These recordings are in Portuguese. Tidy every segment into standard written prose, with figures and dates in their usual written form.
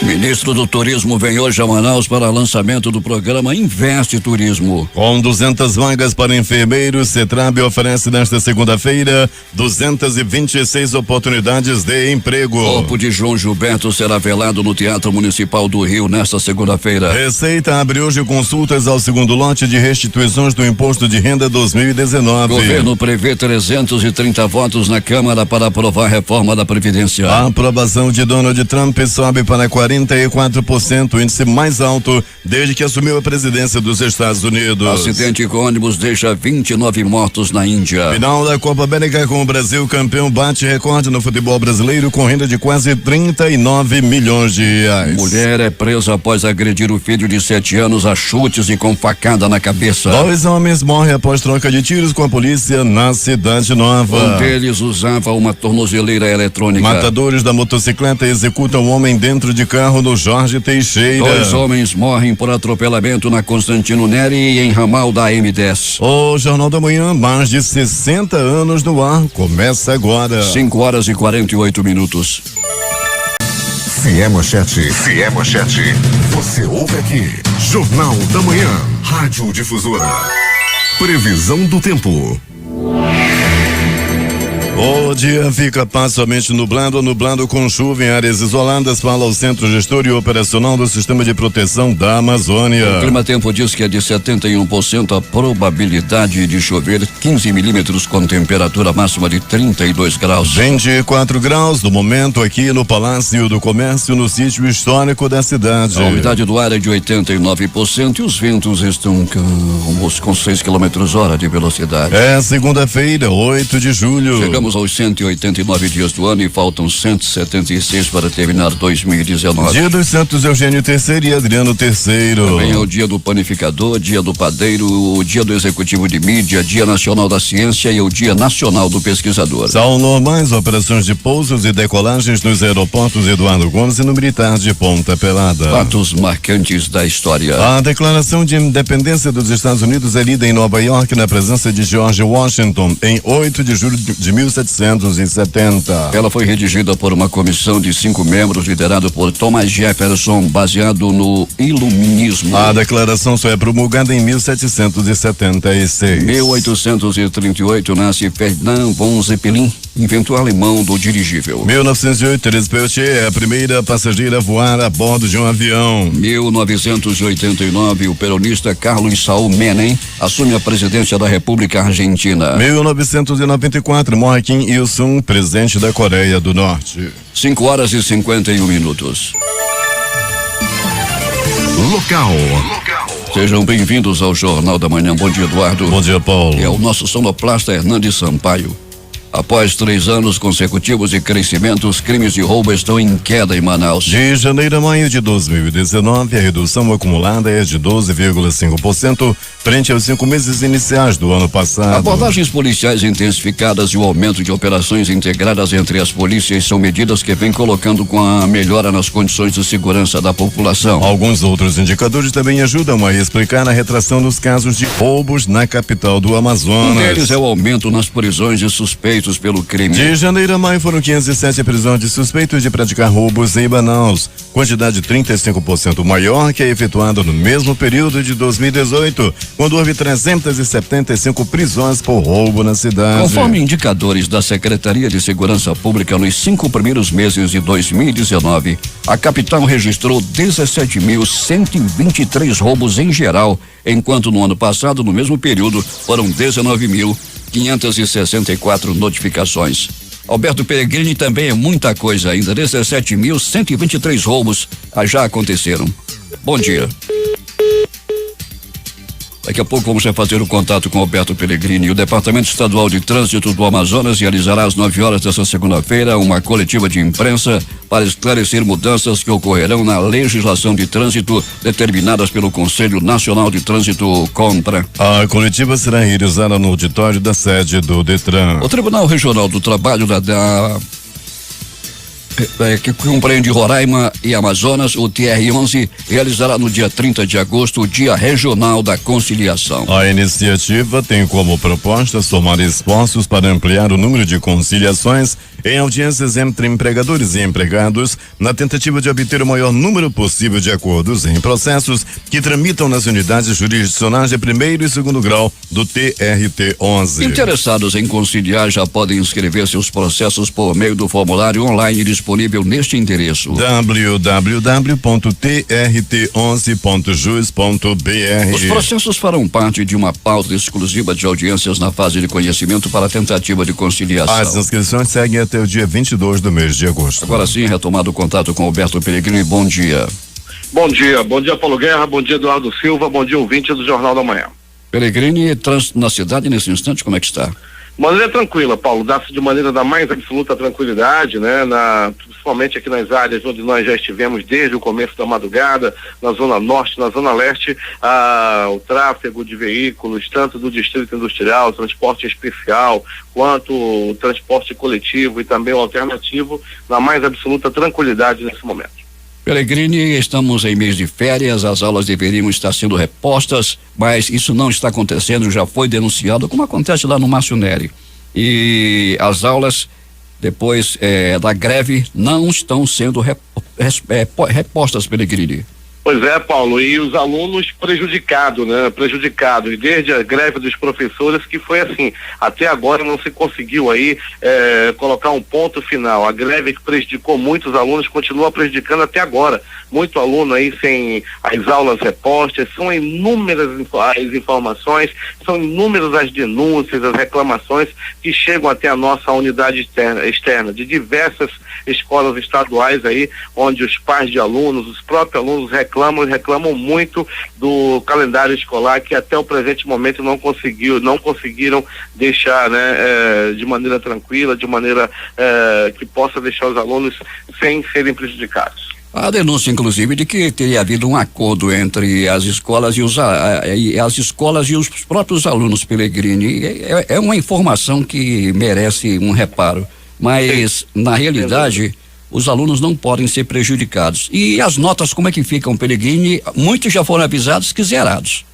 Ministro do Turismo vem hoje a Manaus para lançamento do programa Investe Turismo. Com 200 vagas para enfermeiros, Cetrab oferece nesta segunda-feira 226 oportunidades de emprego. O corpo de João Gilberto será velado no Teatro Municipal do Rio nesta segunda-feira. Receita abre hoje consultas ao segundo lote de restituições do Imposto de Renda 2019. Governo prevê 330 votos na Câmara para aprovar a reforma da Previdência. A aprovação de Donald Trump sobe para 44%, o índice mais alto desde que assumiu a presidência dos Estados Unidos. Acidente com ônibus deixa 29 mortos na Índia. Final da Copa América com o Brasil campeão bate recorde no futebol brasileiro com renda de quase 39 milhões de reais. Mulher é presa após agredir o filho de 7 anos a chutes e com facada na cabeça. 2 homens morrem após troca de tiros com a polícia na Cidade Nova. Um deles usava uma tornozeleira eletrônica. Matadores da motocicleta executam um homem dentro de carro no Jorge Teixeira. 2 homens morrem por atropelamento na Constantino Neri e em ramal da M10. O Jornal da Manhã, mais de 60 anos no ar, começa agora. 5h48. Se Manchete. Você ouve aqui. Jornal da Manhã. Rádio Difusora. Previsão do tempo. O dia fica parcialmente nublado com chuva em áreas isoladas, fala o Centro Gestor e Operacional do Sistema de Proteção da Amazônia. O Climatempo diz que é de 71% a probabilidade de chover, 15 milímetros com temperatura máxima de 32 graus. 24 graus no momento aqui no Palácio do Comércio, no sítio histórico da cidade. A umidade do ar é de 89% e os ventos estão com 6 km/h de velocidade. É segunda-feira, 8 de julho. Chegamos aos 189 dias do ano e faltam 176 para terminar 2019. Dia dos Santos Eugênio III e Adriano III. Também é o dia do panificador, dia do padeiro, o dia do executivo de mídia, dia nacional da ciência e o dia nacional do pesquisador. São normais operações de pousos e decolagens nos aeroportos Eduardo Gomes e no Militar de Ponta Pelada. Fatos marcantes da história. A declaração de independência dos Estados Unidos é lida em Nova York na presença de George Washington em 8 de julho de 1770. Ela foi redigida por uma comissão de 5 membros liderado por Thomas Jefferson, baseado no iluminismo. A declaração só é promulgada em 1776. 1838 nasce Ferdinand von Zeppelin, inventor alemão do dirigível. 1908, Thérèse Peltier é a primeira passageira a voar a bordo de um avião. 1989, o peronista Carlos Saúl Menem assume a presidência da República Argentina. 1994, morre Kim Il-sung, presidente da Coreia do Norte. 5h51. Local. Sejam bem-vindos ao Jornal da Manhã. Bom dia, Eduardo. Bom dia, Paulo. É o nosso sonoplasta Hernandes Sampaio. Após 3 anos consecutivos de crescimento, os crimes de roubo estão em queda em Manaus. De janeiro a maio de 2019, a redução acumulada é de 12,5% frente aos 5 meses iniciais do ano passado. Abordagens policiais intensificadas e o aumento de operações integradas entre as polícias são medidas que vêm colocando com a melhora nas condições de segurança da população. Alguns outros indicadores também ajudam a explicar a retração dos casos de roubos na capital do Amazonas. Um deles é o aumento nas prisões de suspeitos pelo crime. De janeiro a maio foram 507 prisões de suspeitos de praticar roubos em Manaus, quantidade 35% maior que a efetuada no mesmo período de 2018, quando houve 375 prisões por roubo na cidade. Conforme indicadores da Secretaria de Segurança Pública, nos 5 primeiros meses de 2019, a capital registrou 17.123 roubos em geral, enquanto no ano passado, no mesmo período, foram 19.564 notificações. Alberto Peregrini também é muita coisa ainda. 17.123 roubos já aconteceram. Bom dia. Daqui a pouco vamos fazer o contato com Alberto Peregrini. O Departamento Estadual de Trânsito do Amazonas realizará às 9 horas desta segunda-feira uma coletiva de imprensa para esclarecer mudanças que ocorrerão na legislação de trânsito determinadas pelo Conselho Nacional de Trânsito CONTRA. A coletiva será realizada no auditório da sede do Detran. O Tribunal Regional do Trabalho que compreende Roraima e Amazonas, o TR-11, realizará no dia 30 de agosto o Dia Regional da Conciliação. A iniciativa tem como proposta somar esforços para ampliar o número de conciliações em audiências entre empregadores e empregados, na tentativa de obter o maior número possível de acordos em processos que tramitam nas unidades jurisdicionais de primeiro e segundo grau do TRT-11. Interessados em conciliar já podem inscrever seus processos por meio do formulário online disponível neste endereço: www.trt11.jus.br. Os processos farão parte de uma pauta exclusiva de audiências na fase de conhecimento para tentativa de conciliação. As inscrições seguem até o dia 22 do mês de agosto. Agora sim, retomado o contato com Alberto Pellegrini. Bom dia. Bom dia Paulo Guerra, bom dia Eduardo Silva, bom dia ouvinte do Jornal da Manhã. Pellegrini, trânsito na cidade nesse instante, como é que está? Maneira tranquila, Paulo, dá-se de maneira da mais absoluta tranquilidade, né? Principalmente aqui nas áreas onde nós já estivemos desde o começo da madrugada, na zona norte, na zona leste, o tráfego de veículos, tanto do distrito industrial, transporte especial, quanto o transporte coletivo e também o alternativo, na mais absoluta tranquilidade nesse momento. Pellegrini, estamos em mês de férias, as aulas deveriam estar sendo repostas, mas isso não está acontecendo, já foi denunciado, como acontece lá no Márcio Neri. E as aulas, depois da greve, não estão sendo repostas, Pellegrini. Pois é, Paulo, e os alunos prejudicados, né? Prejudicados, e desde a greve dos professores, que foi assim, até agora não se conseguiu aí colocar um ponto final. A greve que prejudicou muitos alunos continua prejudicando até agora. Muito aluno aí sem as aulas repostas, são inúmeras as informações, são inúmeras as denúncias, as reclamações que chegam até a nossa unidade externa de diversas escolas estaduais aí, onde os pais de alunos, os próprios alunos reclamam muito do calendário escolar, que até o presente momento não conseguiram deixar, né, de maneira tranquila, de maneira que possa deixar os alunos sem serem prejudicados. A denúncia, inclusive, de que teria havido um acordo entre as escolas e os próprios alunos, Pellegrini. É uma informação que merece um reparo, mas na realidade os alunos não podem ser prejudicados. E as notas, como é que ficam, Pellegrini? Muitos já foram avisados que zerados.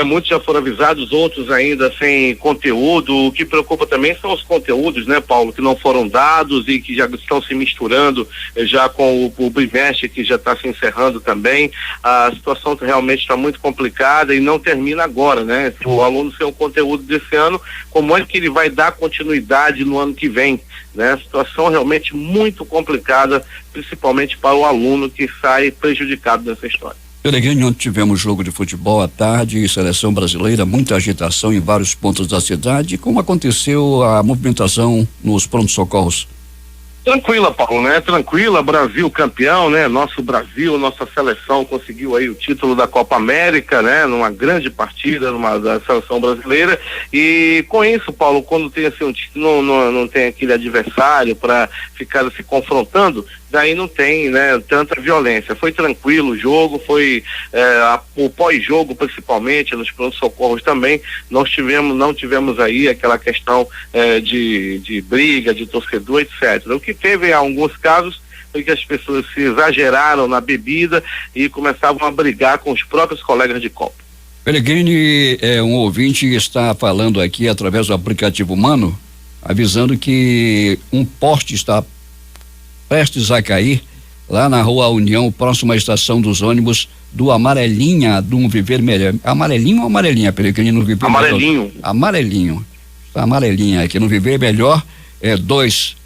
Muitos já foram avisados, outros ainda sem conteúdo. O que preocupa também são os conteúdos, né, Paulo, que não foram dados e que já estão se misturando já com o bimestre que já está se encerrando também. A situação realmente está muito complicada e não termina agora, né? Se o aluno sem o conteúdo desse ano, como é que ele vai dar continuidade no ano que vem, né? A situação realmente muito complicada, principalmente para o aluno que sai prejudicado dessa história. Pellegrini, ontem tivemos jogo de futebol à tarde, seleção brasileira, muita agitação em vários pontos da cidade. Como aconteceu a movimentação nos prontos-socorros? Tranquila, Paulo, né? Tranquila, Brasil campeão, né? Nosso Brasil, nossa seleção conseguiu aí o título da Copa América, né? Numa grande partida da seleção brasileira, e com isso, Paulo, quando tem assim um título, não tem aquele adversário para ficar se confrontando, daí não tem, né, tanta violência. Foi tranquilo o jogo, foi o pós-jogo, principalmente nos pronto-socorros também, não tivemos aí aquela questão de briga, de torcedor, etc. O que teve em alguns casos foi que as pessoas se exageraram na bebida e começavam a brigar com os próprios colegas de copa. Pellegrini, um ouvinte está falando aqui através do aplicativo Mano, avisando que um poste está prestes a cair lá na Rua União, próximo à estação dos ônibus do Amarelinha, do Viver Melhor. Amarelinho ou Amarelinha, Pellegrini, no Viver Amarelinho. Melhor? Amarelinho. Está Amarelinha aqui no Viver Melhor, 2,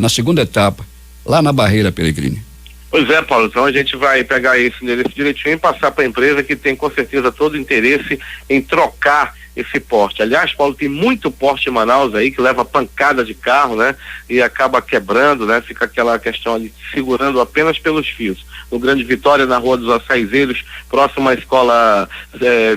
na segunda etapa, lá na Barreira, Pellegrini. Pois é, Paulo, então a gente vai pegar esse endereço direitinho e passar para a empresa, que tem com certeza todo o interesse em trocar esse poste. Aliás, Paulo, tem muito poste em Manaus aí que leva pancada de carro, né? E acaba quebrando, né? Fica aquela questão ali segurando apenas pelos fios. No Grande Vitória, na Rua dos Açaizeiros, próximo à escola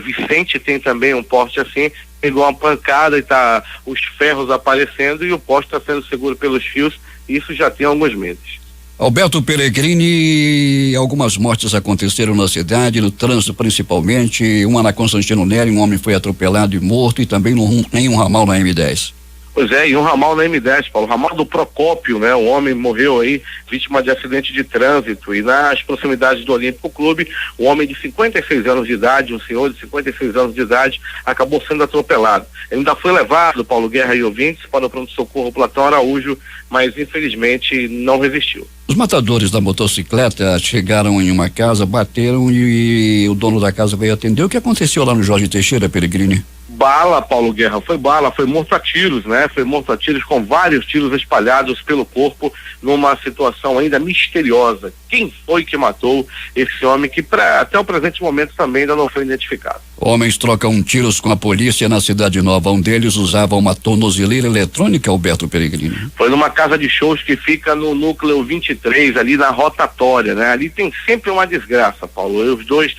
Vicente, tem também um poste assim, pegou uma pancada e tá os ferros aparecendo e o poste está sendo seguro pelos fios. Isso já tem alguns meses. Alberto Pellegrini, algumas mortes aconteceram na cidade, no trânsito principalmente, uma na Constantino Neri, um homem foi atropelado e morto, e também em um ramal na M10. Pois é, e um ramal na M10, Paulo, ramal do Procópio, né? Um homem morreu aí, vítima de acidente de trânsito, e nas proximidades do Olímpico Clube, um homem de 56 anos de idade, um senhor de 56 anos de idade, acabou sendo atropelado. Ele ainda foi levado, Paulo Guerra e ouvintes, para o pronto-socorro Platão Araújo, mas infelizmente não resistiu. Os matadores da motocicleta chegaram em uma casa, bateram e o dono da casa veio atender. O que aconteceu lá no Jorge Teixeira, Peregrini? Bala, Paulo Guerra, foi bala, foi morto a tiros, né? Foi morto a tiros com vários tiros espalhados pelo corpo, numa situação ainda misteriosa. Quem foi que matou esse homem que até o presente momento também ainda não foi identificado? Homens trocam tiros com a polícia na Cidade Nova. Um deles usava uma tornozeleira eletrônica, Alberto Peregrini. Foi numa casa de shows que fica no núcleo 23, ali na rotatória, né? Ali tem sempre uma desgraça, Paulo. E os dois,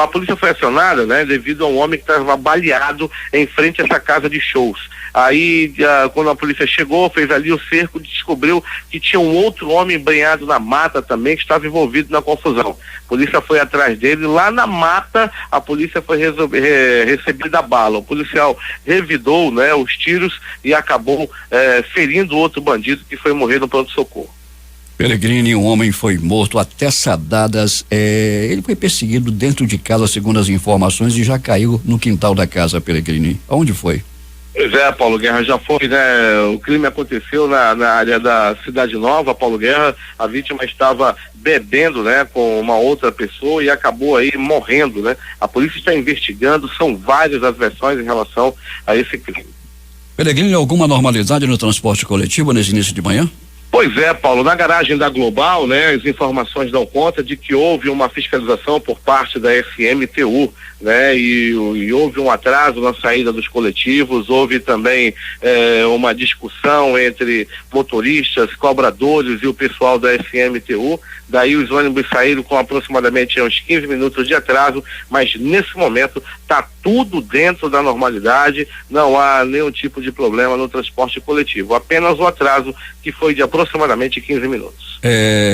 a polícia foi acionada, né? Devido a um homem que estava baleado em frente a essa casa de shows. Aí, quando a polícia chegou, fez ali o cerco, descobriu que tinha um outro homem banhado na mata também, que estava envolvido na confusão. A polícia foi atrás dele, lá na mata, a polícia foi recebida a bala. O policial revidou, né, os tiros e acabou ferindo outro bandido que foi morrer no pronto-socorro. Peregrini, um homem foi morto a teçadadas. Ele foi perseguido dentro de casa, segundo as informações, e já caiu no quintal da casa, Peregrini. Aonde foi? Pois é, Paulo Guerra, já foi, né? O crime aconteceu na área da Cidade Nova, Paulo Guerra. A vítima estava bebendo, né, com uma outra pessoa e acabou aí morrendo, né? A polícia está investigando, são várias as versões em relação a esse crime. Peregrini, alguma normalidade no transporte coletivo nesse início de manhã? Pois é, Paulo, na garagem da Global, né, as informações dão conta de que houve uma fiscalização por parte da SMTU, né, e houve um atraso na saída dos coletivos, houve também uma discussão entre motoristas, cobradores e o pessoal da SMTU. Daí os ônibus saíram com aproximadamente uns 15 minutos de atraso, mas nesse momento está tudo dentro da normalidade, não há nenhum tipo de problema no transporte coletivo, apenas o atraso que foi de aproximadamente 15 minutos.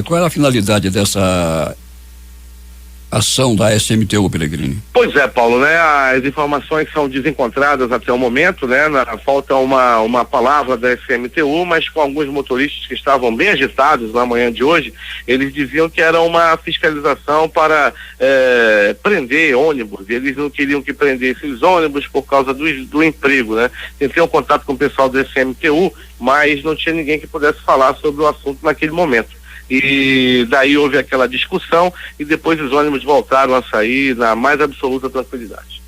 Qual era a finalidade dessa ação da SMTU, Peregrini? Pois é, Paulo, né? As informações são desencontradas até o momento, né? Falta uma palavra da SMTU, mas com alguns motoristas que estavam bem agitados na manhã de hoje, eles diziam que era uma fiscalização para prender ônibus. Eles não queriam que prendesse os ônibus por causa do emprego, né? Tentei um contato com o pessoal do SMTU, mas não tinha ninguém que pudesse falar sobre o assunto naquele momento. E daí houve aquela discussão e depois os ônibus voltaram a sair na mais absoluta tranquilidade.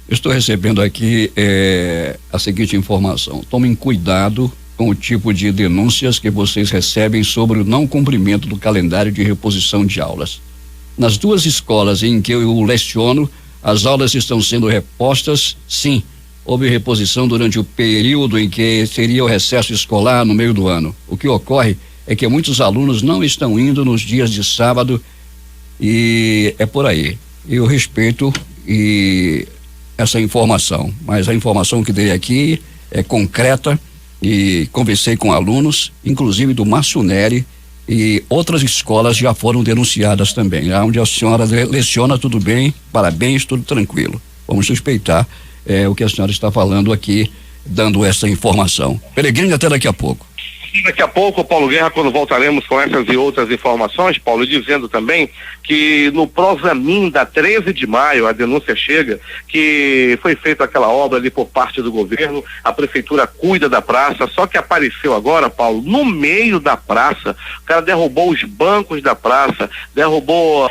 Estou recebendo aqui a seguinte informação: tomem cuidado com o tipo de denúncias que vocês recebem sobre o não cumprimento do calendário de reposição de aulas. Nas duas escolas em que eu leciono, as aulas estão sendo repostas, sim. Houve reposição durante o período em que seria o recesso escolar no meio do ano. O que ocorre é que muitos alunos não estão indo nos dias de sábado e é por aí. Eu respeito essa informação, mas a informação que dei aqui é concreta e conversei com alunos, inclusive do Márcio Neri, e outras escolas já foram denunciadas também. Lá onde a senhora leciona, tudo bem, parabéns, tudo tranquilo. Vamos respeitar o que a senhora está falando aqui, dando essa informação. Peregrini, até daqui a pouco. Daqui a pouco, Paulo Guerra, quando voltaremos com essas e outras informações, Paulo, dizendo também que no Prosamin da 13 de maio, a denúncia chega que foi feita aquela obra ali por parte do governo, a prefeitura cuida da praça, só que apareceu agora, Paulo, no meio da praça, o cara derrubou os bancos da praça, derrubou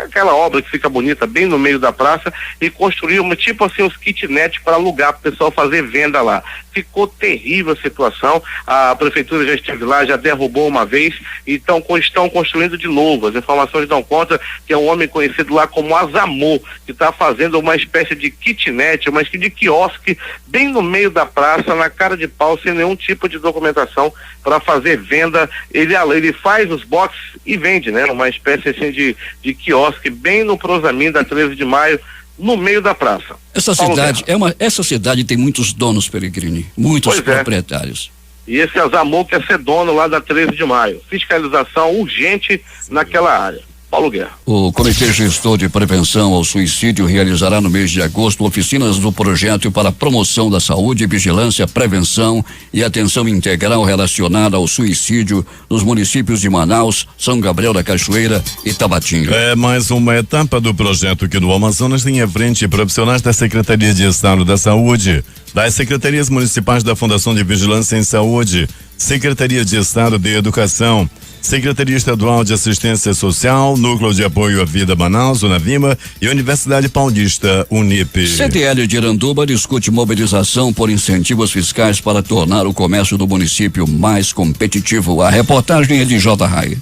aquela obra que fica bonita bem no meio da praça e construiu tipo assim uns kitnets para alugar para o pessoal fazer venda lá. Ficou terrível a situação. A prefeitura já esteve lá, já derrubou uma vez e estão construindo de novo. As informações dão conta que é um homem conhecido lá como Azamor, que está fazendo uma espécie de kitnet, uma espécie de quiosque bem no meio da praça, na cara de pau, sem nenhum tipo de documentação para fazer venda. Ele faz os boxes e vende, né? Uma espécie assim de quiosque bem no Prosamin da 13 de maio, no meio da praça. Essa cidade tem muitos donos, Peregrini, muitos proprietários. E esse Azamor quer ser dono lá da 13 de maio. Fiscalização urgente naquela área. Paulo Guerra. O Comitê Gestor de Prevenção ao Suicídio realizará no mês de agosto oficinas do projeto para a promoção da saúde, vigilância, prevenção e atenção integral relacionada ao suicídio nos municípios de Manaus, São Gabriel da Cachoeira e Tabatinga. É mais uma etapa do projeto que no Amazonas tem à frente profissionais da Secretaria de Estado da Saúde, das Secretarias Municipais da Fundação de Vigilância em Saúde, Secretaria de Estado de Educação, Secretaria Estadual de Assistência Social, Núcleo de Apoio à Vida Manaus, Unavima e Universidade Paulista, Unip. CDL de Iranduba discute mobilização por incentivos fiscais para tornar o comércio do município mais competitivo. A reportagem é de J. Rai.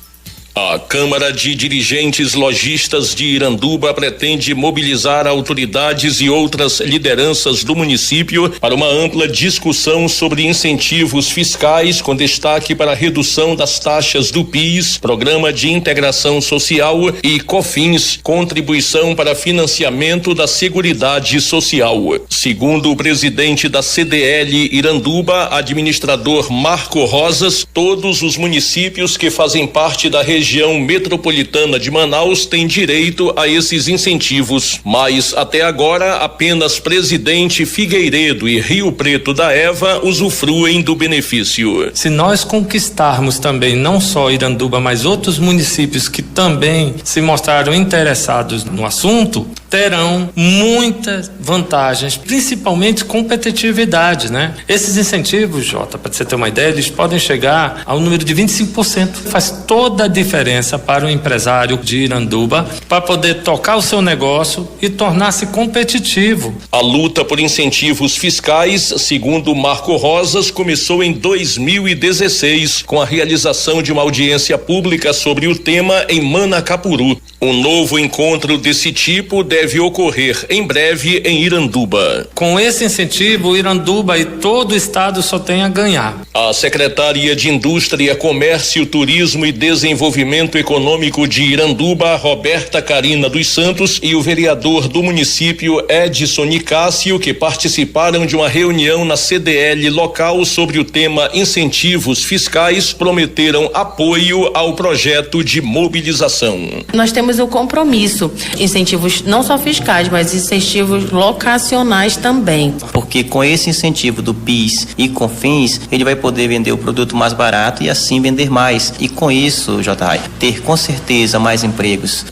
A Câmara de Dirigentes Lojistas de Iranduba pretende mobilizar autoridades e outras lideranças do município para uma ampla discussão sobre incentivos fiscais, com destaque para a redução das taxas do PIS, Programa de Integração Social, e COFINS, Contribuição para Financiamento da Seguridade Social. Segundo o presidente da CDL Iranduba, administrador Marco Rosas, todos os municípios que fazem parte da região metropolitana de Manaus têm direito a esses incentivos, mas até agora apenas Presidente Figueiredo e Rio Preto da Eva usufruem do benefício. Se nós conquistarmos também não só Iranduba, mas outros municípios que também se mostraram interessados no assunto, terão muitas vantagens, principalmente competitividade, né? Esses incentivos, Jota, para você ter uma ideia, eles podem chegar ao número de 25%. Faz toda a diferença para o empresário de Iranduba para poder tocar o seu negócio e tornar-se competitivo. A luta por incentivos fiscais, segundo Marco Rosas, começou em 2016 com a realização de uma audiência pública sobre o tema em Manacapuru. Um novo encontro desse tipo deve ocorrer em breve em Iranduba. Com esse incentivo, Iranduba e todo o estado só tem a ganhar. A Secretaria de Indústria, Comércio, Turismo e Desenvolvimento Econômico de Iranduba, Roberta Carina dos Santos, e o vereador do município, Edson Nicásio, que participaram de uma reunião na CDL local sobre o tema incentivos fiscais, prometeram apoio ao projeto de mobilização. Nós temos o compromisso, incentivos não só fiscais, mas incentivos locacionais também. Porque com esse incentivo do PIS e COFINS, ele vai poder vender o produto mais barato e assim vender mais. E com isso, J.R., ter com certeza mais empregos.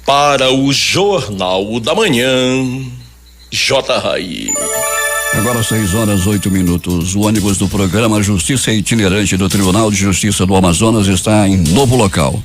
Para o Jornal da Manhã, J.R. Agora 6h08. O ônibus do programa Justiça Itinerante do Tribunal de Justiça do Amazonas está em novo local.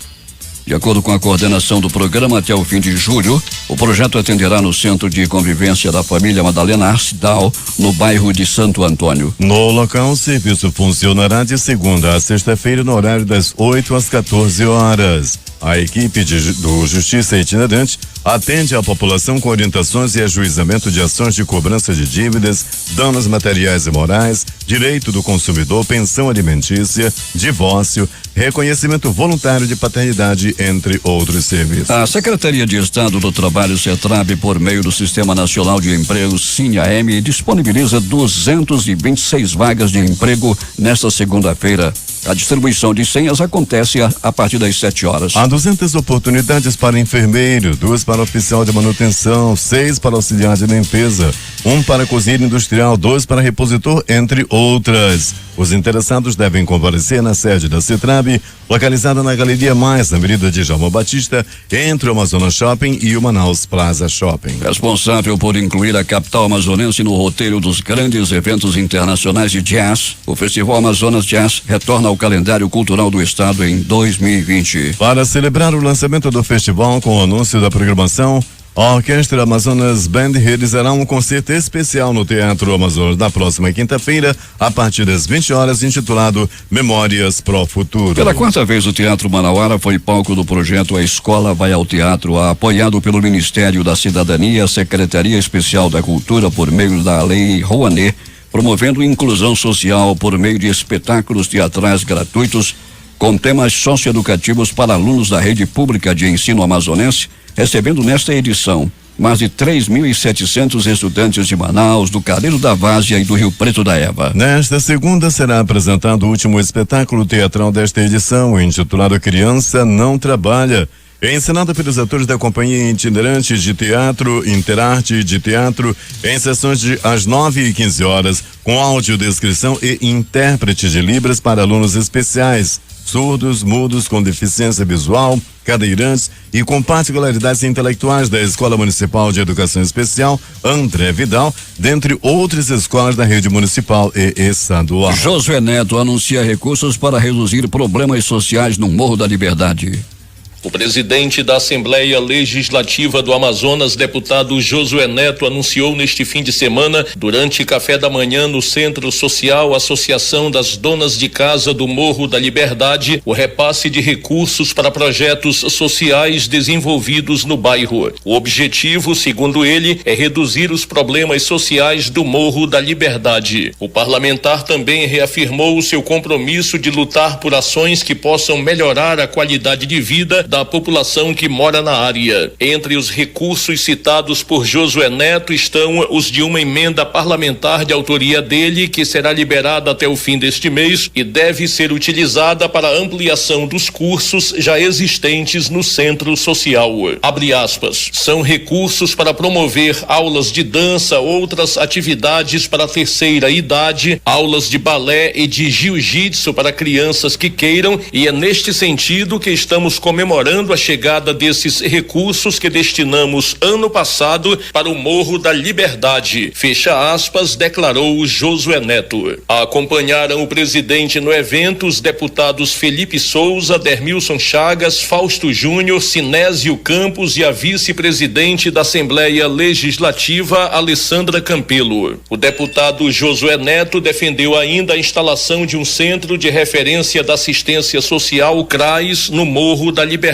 De acordo com a coordenação do programa, até o fim de julho, o projeto atenderá no Centro de Convivência da Família Madalena Arcidal, no bairro de Santo Antônio. No local, o serviço funcionará de segunda a sexta-feira no horário das 8 às 14 horas. A equipe do Justiça Itinerante atende a população com orientações e ajuizamento de ações de cobrança de dívidas, danos materiais e morais, direito do consumidor, pensão alimentícia, divórcio, reconhecimento voluntário de paternidade, entre outros serviços. A Secretaria de Estado do Trabalho, CETRAB, por meio do Sistema Nacional de Emprego, SINAEM, disponibiliza 226 vagas de emprego nesta segunda-feira. A distribuição de senhas acontece a partir das 7 horas. Há 200 oportunidades para enfermeiro, 2 para oficial de manutenção, 6 para auxiliar de limpeza, 1 para cozinheiro industrial, 2 para repositor, entre outras. Os interessados devem comparecer na sede da CETRAB, localizada na Galeria Mais, na Avenida de Djalma Batista, entre o Amazonas Shopping e o Manaus Plaza Shopping. Responsável por incluir a capital amazonense no roteiro dos grandes eventos internacionais de jazz, o Festival Amazonas Jazz retorna ao calendário cultural do estado em 2020. Para celebrar o lançamento do festival com o anúncio da programação, a Orquestra Amazonas Band realizará um concerto especial no Teatro Amazonas na próxima quinta-feira, a partir das 20 horas, intitulado Memórias pro Futuro. Pela quarta vez, o Teatro Manauara foi palco do projeto A Escola Vai ao Teatro, apoiado pelo Ministério da Cidadania, Secretaria Especial da Cultura, por meio da Lei Rouanet, promovendo inclusão social por meio de espetáculos teatrais gratuitos com temas socioeducativos para alunos da rede pública de ensino amazonense, recebendo nesta edição mais de 3.700 estudantes de Manaus, do Careiro da Várzea e do Rio Preto da Eva. Nesta segunda será apresentado o último espetáculo teatral desta edição, intitulado Criança Não Trabalha. é ensinada pelos atores da companhia itinerante de teatro, Interarte de Teatro, em sessões às 9h15, com audiodescrição e intérprete de Libras para alunos especiais, surdos, mudos, com deficiência visual, cadeirantes e com particularidades intelectuais da Escola Municipal de Educação Especial André Vidal, dentre outras escolas da rede municipal e estadual. Josué Neto anuncia recursos para reduzir problemas sociais no Morro da Liberdade. O presidente da Assembleia Legislativa do Amazonas, deputado Josué Neto, anunciou neste fim de semana, durante café da manhã no Centro Social Associação das Donas de Casa do Morro da Liberdade, o repasse de recursos para projetos sociais desenvolvidos no bairro. O objetivo, segundo ele, é reduzir os problemas sociais do Morro da Liberdade. O parlamentar também reafirmou o seu compromisso de lutar por ações que possam melhorar a qualidade de vida da população que mora na área. Entre os recursos citados por Josué Neto estão os de uma emenda parlamentar de autoria dele, que será liberada até o fim deste mês e deve ser utilizada para a ampliação dos cursos já existentes no centro social. Abre aspas. São recursos para promover aulas de dança, outras atividades para a terceira idade, aulas de balé e de jiu-jitsu para crianças que queiram, e é neste sentido que estamos comemorando a chegada desses recursos que destinamos ano passado para o Morro da Liberdade. Fecha aspas, declarou Josué Neto. Acompanharam o presidente no evento os deputados Felipe Souza, Dermilson Chagas, Fausto Júnior, Sinésio Campos e a vice-presidente da Assembleia Legislativa, Alessandra Campelo. O deputado Josué Neto defendeu ainda a instalação de um centro de referência da assistência social, CRAS, no Morro da Liberdade.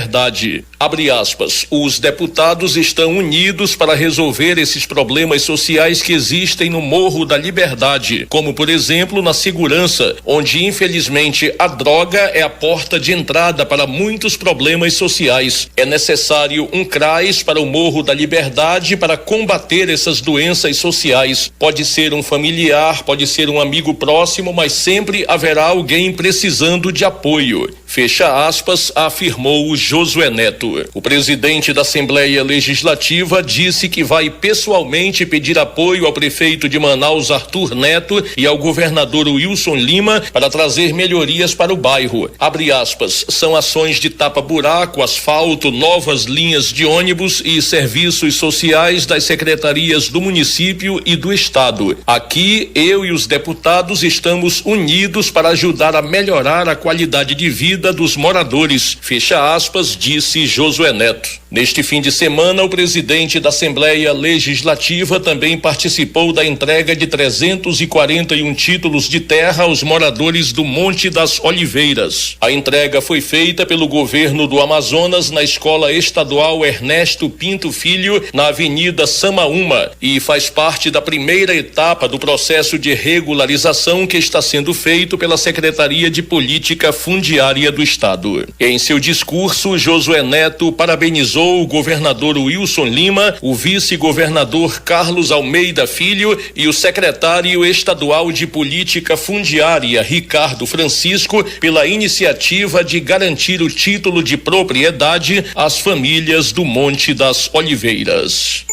Abre aspas. Os deputados estão unidos para resolver esses problemas sociais que existem no Morro da Liberdade, como por exemplo na segurança, onde infelizmente a droga é a porta de entrada para muitos problemas sociais. É necessário um CRAS para o Morro da Liberdade para combater essas doenças sociais. Pode ser um familiar, pode ser um amigo próximo, mas sempre haverá alguém precisando de apoio. Fecha aspas, afirmou Josué Neto. O presidente da Assembleia Legislativa disse que vai pessoalmente pedir apoio ao prefeito de Manaus, Arthur Neto, e ao governador Wilson Lima para trazer melhorias para o bairro. Abre aspas, são ações de tapa-buraco, asfalto, novas linhas de ônibus e serviços sociais das secretarias do município e do estado. Aqui, eu e os deputados estamos unidos para ajudar a melhorar a qualidade de vida dos moradores. Fecha aspas, disse Josué Neto. Neste fim de semana, o presidente da Assembleia Legislativa também participou da entrega de 341 títulos de terra aos moradores do Monte das Oliveiras. A entrega foi feita pelo governo do Amazonas na Escola Estadual Ernesto Pinto Filho, na Avenida Samaúma, e faz parte da primeira etapa do processo de regularização que está sendo feito pela Secretaria de Política Fundiária do Estado. Em seu discurso, Josué Neto parabenizou o governador Wilson Lima, o vice-governador Carlos Almeida Filho e o secretário estadual de Política Fundiária, Ricardo Francisco, pela iniciativa de garantir o título de propriedade às famílias do Monte das Oliveiras.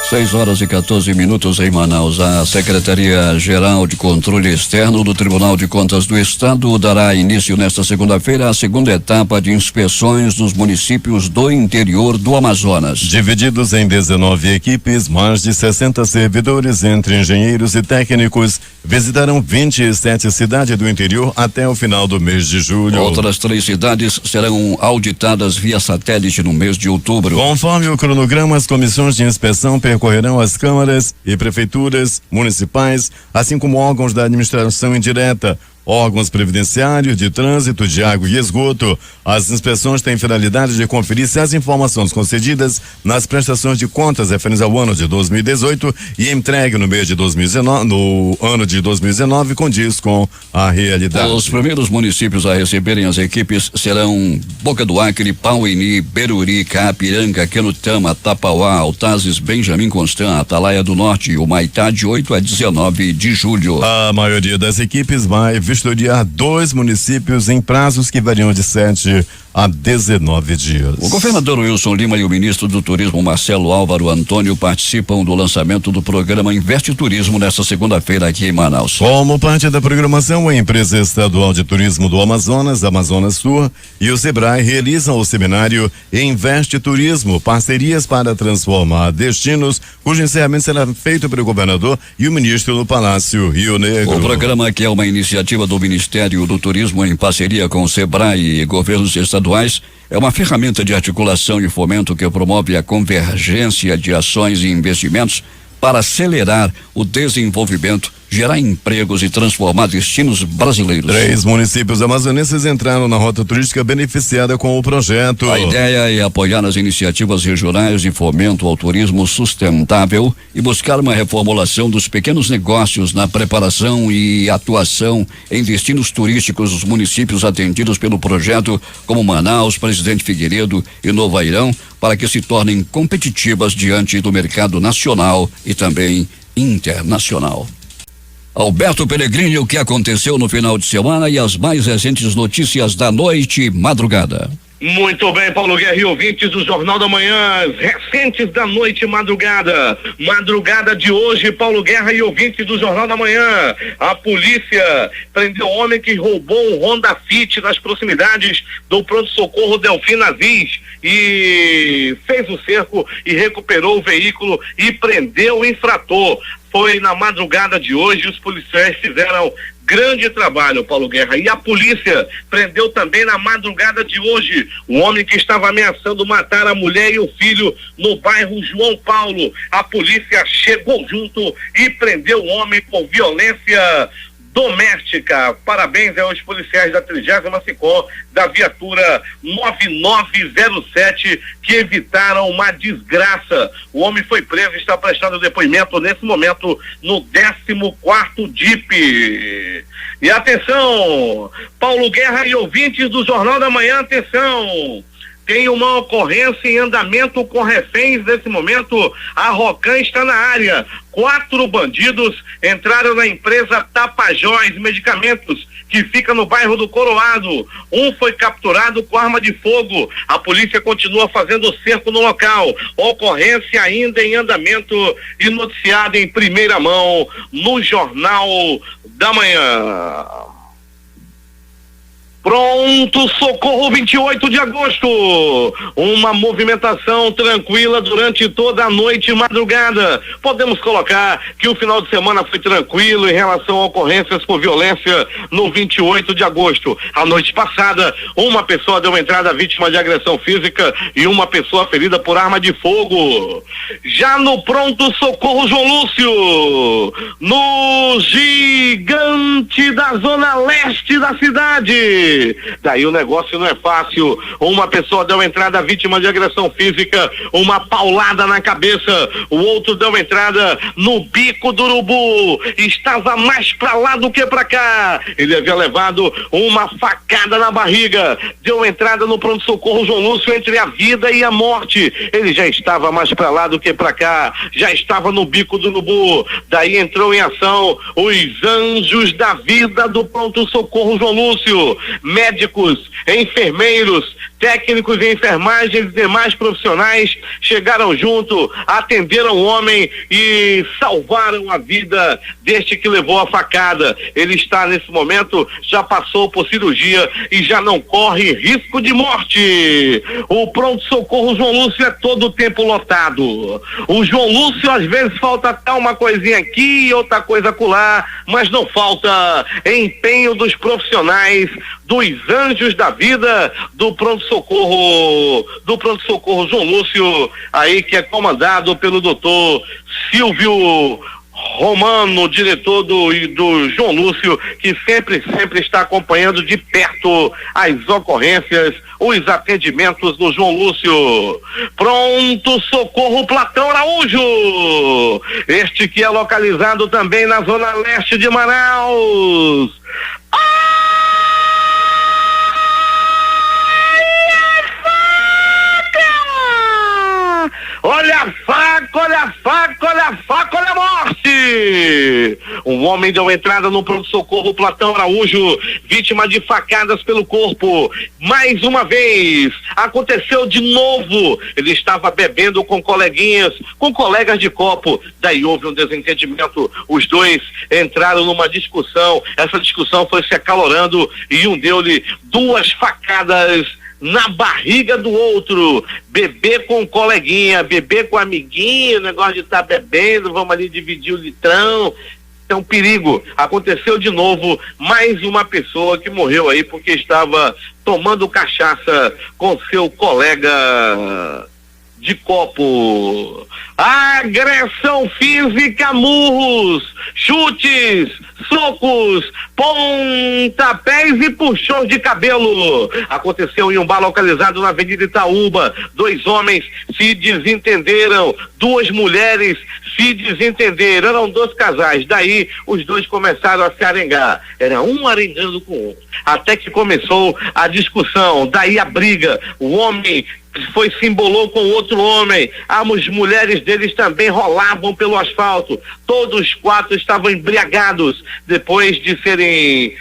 6h14 em Manaus. A Secretaria-Geral de Controle Externo do Tribunal de Contas do Estado dará início nesta segunda-feira à segunda etapa de inspeções nos municípios do interior do Amazonas. Divididos em 19 equipes, mais de 60 servidores, entre engenheiros e técnicos, visitarão 27 cidades do interior até o final do mês de julho. Outras 3 cidades serão auditadas via satélite no mês de outubro. Conforme o cronograma, as comissões de inspeção percorrerão as câmaras e prefeituras municipais, assim como órgãos da administração indireta, órgãos previdenciários, de trânsito, de água e esgoto. As inspeções têm finalidade de conferir se as informações concedidas nas prestações de contas referentes ao ano de 2018 e entregue no mês de 2019, no ano de 2019, condiz com a realidade. Os primeiros municípios a receberem as equipes serão Boca do Acre, Pauini, Beruri, Capiranga, Quenutama, Tapauá, Altazes, Benjamin Constant, Atalaia do Norte e Humaitá, de 8 a 19 de julho. A maioria das equipes vai vistoriar 2 municípios em prazos que variam de 7 há 19 dias. O governador Wilson Lima e o ministro do Turismo Marcelo Álvaro Antônio participam do lançamento do programa Investe Turismo nesta segunda-feira aqui em Manaus. Como parte da programação, a empresa estadual de turismo do Amazonas, Amazonas Tour, e o Sebrae realizam o seminário Investe Turismo, parcerias para transformar destinos, cujo encerramento será feito pelo governador e o ministro do Palácio Rio Negro. O programa, que é uma iniciativa do Ministério do Turismo em parceria com o Sebrae e governos estaduais, é uma ferramenta de articulação e fomento que promove a convergência de ações e investimentos para acelerar o desenvolvimento, gerar empregos e transformar destinos brasileiros. 3 municípios amazonenses entraram na rota turística beneficiada com o projeto. A ideia é apoiar as iniciativas regionais de fomento ao turismo sustentável e buscar uma reformulação dos pequenos negócios na preparação e atuação em destinos turísticos dos municípios atendidos pelo projeto, como Manaus, Presidente Figueiredo e Novo Airão, para que se tornem competitivas diante do mercado nacional e também internacional. Alberto Pellegrini, o que aconteceu no final de semana e as mais recentes notícias da noite e madrugada. Muito bem, Paulo Guerra e ouvintes do Jornal da Manhã, recentes da noite e madrugada. Madrugada de hoje, Paulo Guerra e ouvintes do Jornal da Manhã. A polícia prendeu um homem que roubou um Honda Fit nas proximidades do pronto-socorro Delfim Aziz e fez o cerco e recuperou o veículo e prendeu o infrator. Foi na madrugada de hoje, os policiais fizeram grande trabalho, Paulo Guerra. E a polícia prendeu também na madrugada de hoje um homem que estava ameaçando matar a mulher e o filho no bairro João Paulo. A polícia chegou junto e prendeu o homem por violência doméstica. Parabéns aos policiais da 30ª SICOM da viatura 9907 que evitaram uma desgraça. O homem foi preso e está prestando depoimento nesse momento no 14º DIP. E atenção, Paulo Guerra e ouvintes do Jornal da Manhã, atenção! Tem uma ocorrência em andamento com reféns nesse momento. A Rocan está na área. 4 bandidos entraram na empresa Tapajós Medicamentos, que fica no bairro do Coroado. Um foi capturado com arma de fogo. A polícia continua fazendo cerco no local. Ocorrência ainda em andamento e noticiada em primeira mão no Jornal da Manhã. Pronto Socorro 28 de agosto, uma movimentação tranquila durante toda a noite e madrugada. Podemos colocar que o final de semana foi tranquilo em relação a ocorrências por violência no 28 de agosto. A noite passada, uma pessoa deu entrada vítima de agressão física e uma pessoa ferida por arma de fogo. Já no Pronto Socorro João Lúcio, no gigante da zona leste da cidade, daí o negócio não é fácil. Uma pessoa deu entrada vítima de agressão física, uma paulada na cabeça. O outro deu entrada no bico do urubu, estava mais pra lá do que pra cá. Ele havia levado uma facada na barriga, deu entrada no pronto-socorro João Lúcio entre a vida e a morte. Ele já estava mais pra lá do que pra cá, já estava no bico do urubu. Daí entrou em ação os anjos da vida do pronto-socorro João Lúcio. Médicos, enfermeiros, técnicos de enfermagem e demais profissionais chegaram junto, atenderam o homem e salvaram a vida deste que levou a facada. Ele está nesse momento, já passou por cirurgia e já não corre risco de morte. O pronto-socorro João Lúcio é todo o tempo lotado. O João Lúcio às vezes falta até uma coisinha aqui, outra coisa acolá, mas não falta empenho dos profissionais, dos anjos da vida do pronto-socorro João Lúcio, aí que é comandado pelo doutor Silvio Romano, diretor do João Lúcio, que sempre está acompanhando de perto as ocorrências, os atendimentos do João Lúcio. Pronto Socorro Platão Araújo, este que é localizado também na zona leste de Manaus. Olha a faca, olha a faca, olha a faca, olha a morte! Um homem homem deu entrada no pronto-socorro Platão Araújo, vítima de facadas pelo corpo. Mais uma vez, aconteceu de novo. Ele estava bebendo com coleguinhas, com colegas de copo. Daí houve um desentendimento. Os dois entraram numa discussão. Essa discussão foi se acalorando e um deu-lhe 2 facadas na barriga do outro. Beber com coleguinha, beber com amiguinho, negócio de estar bebendo, vamos ali dividir o litrão. É um perigo. Aconteceu de novo, mais uma pessoa que morreu aí porque estava tomando cachaça com seu colega de copo. Agressão física, murros, chutes, socos, pontapés e puxões de cabelo. Aconteceu em um bar localizado na Avenida Itaúba. 2 homens se desentenderam, 2 mulheres se desentenderam, eram 2 casais. Daí os 2 começaram a se arengar. Era um arengando com o outro. Até que começou a discussão, daí a briga. O homem se embolou com outro homem, as mulheres deles também rolavam pelo asfalto, todos os 4 estavam embriagados. Depois de serem,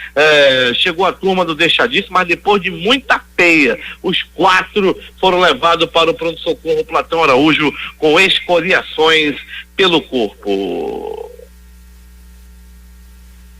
chegou a turma do deixadiço, mas depois de muita peia, os 4 foram levados para o pronto-socorro Platão Araújo com escoriações pelo corpo.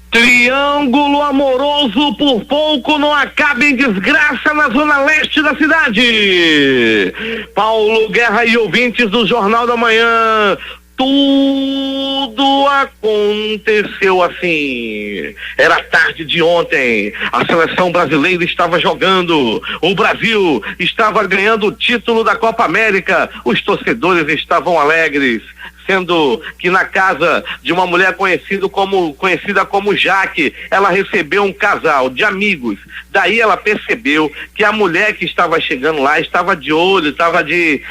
Triângulo amoroso por pouco não acaba em desgraça na zona leste da cidade. Paulo Guerra e ouvintes do Jornal da Manhã, tudo aconteceu assim. Era tarde de ontem, a seleção brasileira estava jogando, o Brasil estava ganhando o título da Copa América, os torcedores estavam alegres, sendo que na casa de uma mulher conhecida como Jaque, ela recebeu um casal de amigos. Daí ela percebeu que a mulher que estava chegando lá estava de olho, estava de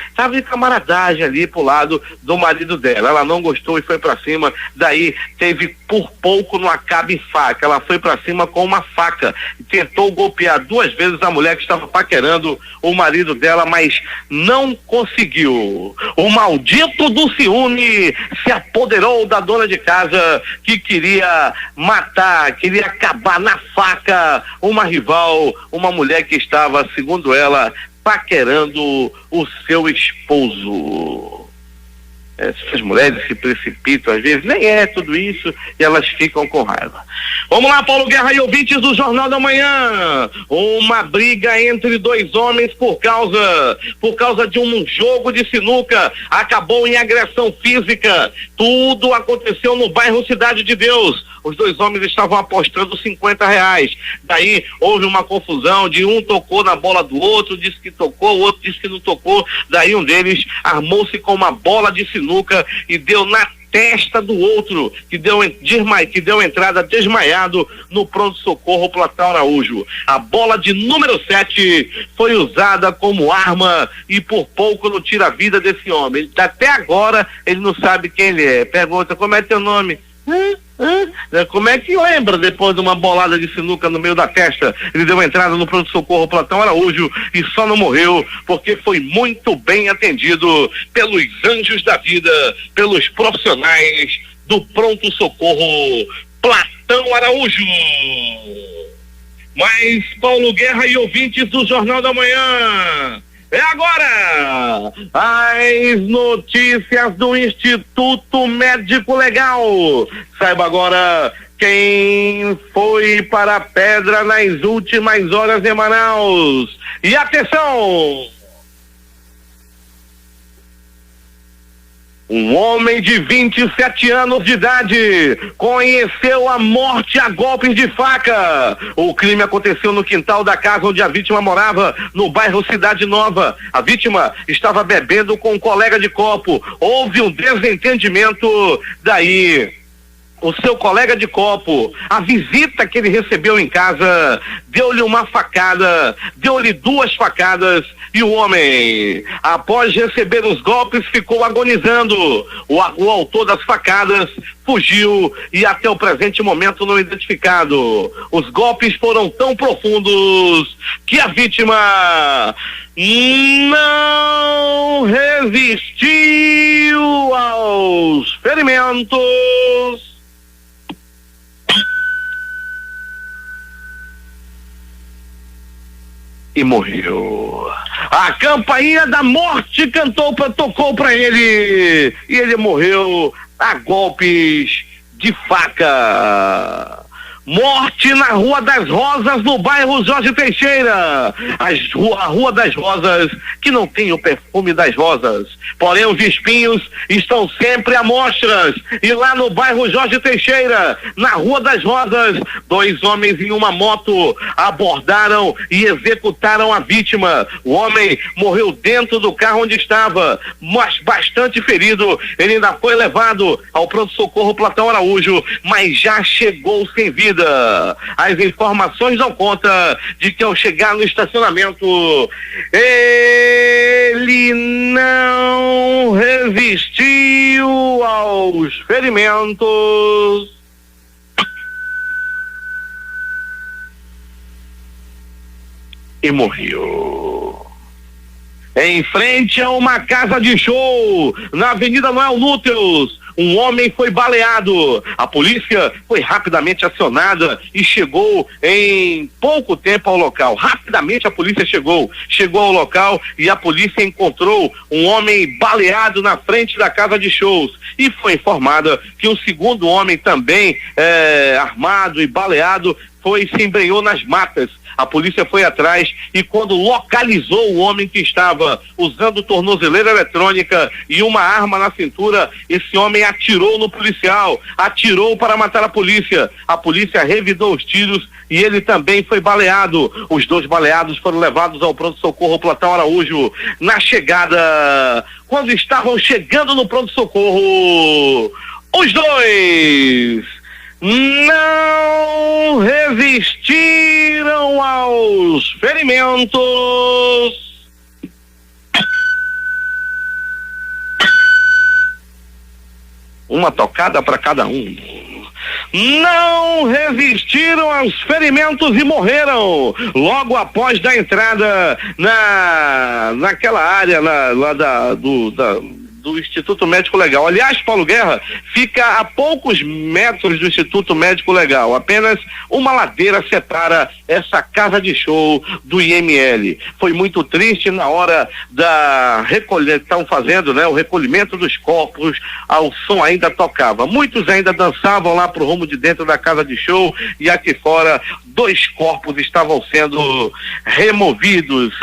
camaradagem ali pro lado do marido dela. Ela não gostou e foi pra cima. Daí teve por pouco não acaba em faca. Ela foi pra cima com uma faca e tentou golpear 2 vezes a mulher que estava paquerando o marido dela, mas não conseguiu. O maldito do ciúme se apoderou da dona de casa, que queria matar, queria acabar na faca uma rival, uma mulher que estava, segundo ela, paquerando o seu esposo. Essas mulheres se precipitam, às vezes nem é tudo isso e elas ficam com raiva. Vamos lá, Paulo Guerra e ouvintes do Jornal da Manhã. Uma briga entre 2 homens por causa de um jogo de sinuca acabou em agressão física. Tudo aconteceu no bairro Cidade de Deus. Os 2 homens estavam apostando R$50. Daí houve uma confusão, de um tocou na bola do outro, disse que tocou, o outro disse que não tocou. Daí um deles armou-se com uma bola de sinuca e deu na testa do outro, que deu entrada desmaiado no pronto-socorro Platão Araújo. A bola de número 7 foi usada como arma e por pouco não tira a vida desse homem. Até agora ele não sabe quem ele é. Pergunta: como é teu nome? Como é que lembra depois de uma bolada de sinuca no meio da testa? Ele deu entrada no pronto-socorro Platão Araújo e só não morreu porque foi muito bem atendido pelos anjos da vida, pelos profissionais do pronto-socorro Platão Araújo. Mas Paulo Guerra e ouvintes do Jornal da Manhã, é agora as notícias do Instituto Médico Legal. Saiba agora quem foi para a pedra nas últimas horas em Manaus. E atenção! Um homem de 27 anos de idade conheceu a morte a golpes de faca. O crime aconteceu no quintal da casa onde a vítima morava, no bairro Cidade Nova. A vítima estava bebendo com um colega de copo. Houve um desentendimento, daí o seu colega de copo, a visita que ele recebeu em casa, deu-lhe uma facada, deu-lhe 2 facadas e o homem, após receber os golpes, ficou agonizando. O autor das facadas fugiu e até o presente momento não identificado. Os golpes foram tão profundos que a vítima não resistiu aos ferimentos e morreu. A campainha da morte tocou para ele e ele morreu a golpes de faca. Morte na Rua das Rosas, no bairro Jorge Teixeira. A Rua das Rosas, que não tem o perfume das rosas, porém os espinhos estão sempre a mostras. E lá no bairro Jorge Teixeira, na Rua das Rosas, 2 homens em uma moto abordaram e executaram a vítima. O homem morreu dentro do carro onde estava, mas bastante ferido. Ele ainda foi levado ao pronto-socorro Platão Araújo, mas já chegou sem vida. As informações dão conta de que ao chegar no estacionamento, ele não resistiu aos ferimentos e morreu. Em frente a uma casa de show, na Avenida Noel Lúteus, um homem foi baleado. A polícia foi rapidamente acionada e chegou em pouco tempo ao local. Rapidamente a polícia chegou ao local e a polícia encontrou um homem baleado na frente da casa de shows. E foi informada que um segundo homem também armado e baleado se embrenhou nas matas. A polícia foi atrás e quando localizou o homem que estava usando tornozeleira eletrônica e uma arma na cintura, esse homem atirou no policial, atirou para matar a polícia. A polícia revidou os tiros e ele também foi baleado. Os 2 baleados foram levados ao pronto-socorro Platão Araújo. Na chegada, quando estavam chegando no pronto-socorro, os 2 não resistiram aos ferimentos uma tocada para cada um. Não resistiram aos ferimentos e morreram logo após da entrada naquela área lá do Instituto Médico Legal. Aliás, Paulo Guerra fica a poucos metros do Instituto Médico Legal. Apenas uma ladeira separa essa casa de show do IML. Foi muito triste na hora estavam fazendo, o recolhimento dos corpos. O som ainda tocava. Muitos ainda dançavam lá pro rumo de dentro da casa de show e aqui fora 2 corpos estavam sendo removidos.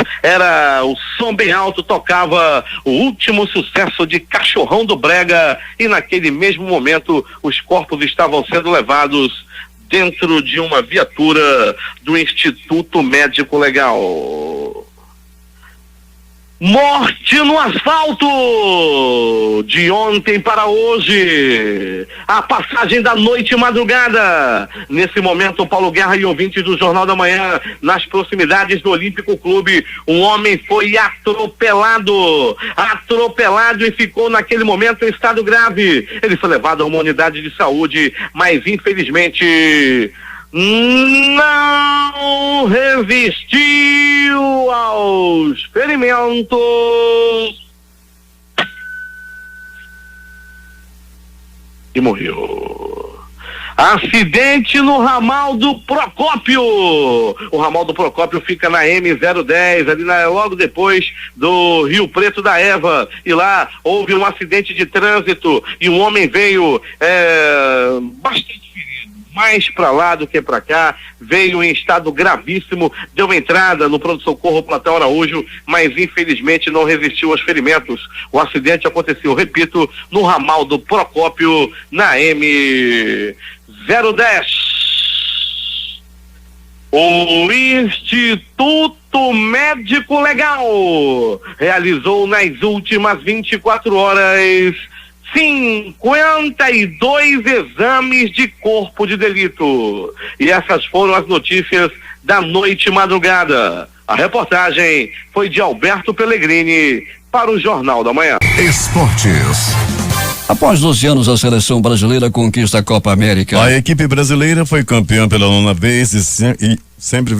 O som bem alto, tocava o último sucesso de Cachorrão do Brega e naquele mesmo momento os corpos estavam sendo levados dentro de uma viatura do Instituto Médico Legal. Morte no asfalto, de ontem para hoje, a passagem da noite e madrugada. Nesse momento, Paulo Guerra e ouvintes do Jornal da Manhã, nas proximidades do Olímpico Clube, um homem foi atropelado e ficou naquele momento em estado grave. Ele foi levado a uma unidade de saúde, mas infelizmente não resistiu aos ferimentos e morreu. Acidente no ramal do Procópio. O ramal do Procópio fica na M010, ali logo depois do Rio Preto da Eva. E lá houve um acidente de trânsito e um homem veio bastante mais para lá do que para cá, veio em estado gravíssimo, deu entrada no pronto-socorro Platão Araújo, mas infelizmente não resistiu aos ferimentos. O acidente aconteceu, repito, no ramal do Procópio, na M010. O Instituto Médico Legal realizou nas últimas 24 horas 52 exames de corpo de delito. E essas foram as notícias da noite e madrugada. A reportagem foi de Alberto Pellegrini para o Jornal da Manhã. Esportes. Após 12 anos, a seleção brasileira conquista a Copa América. A equipe brasileira foi campeã pela 9ª vez e sempre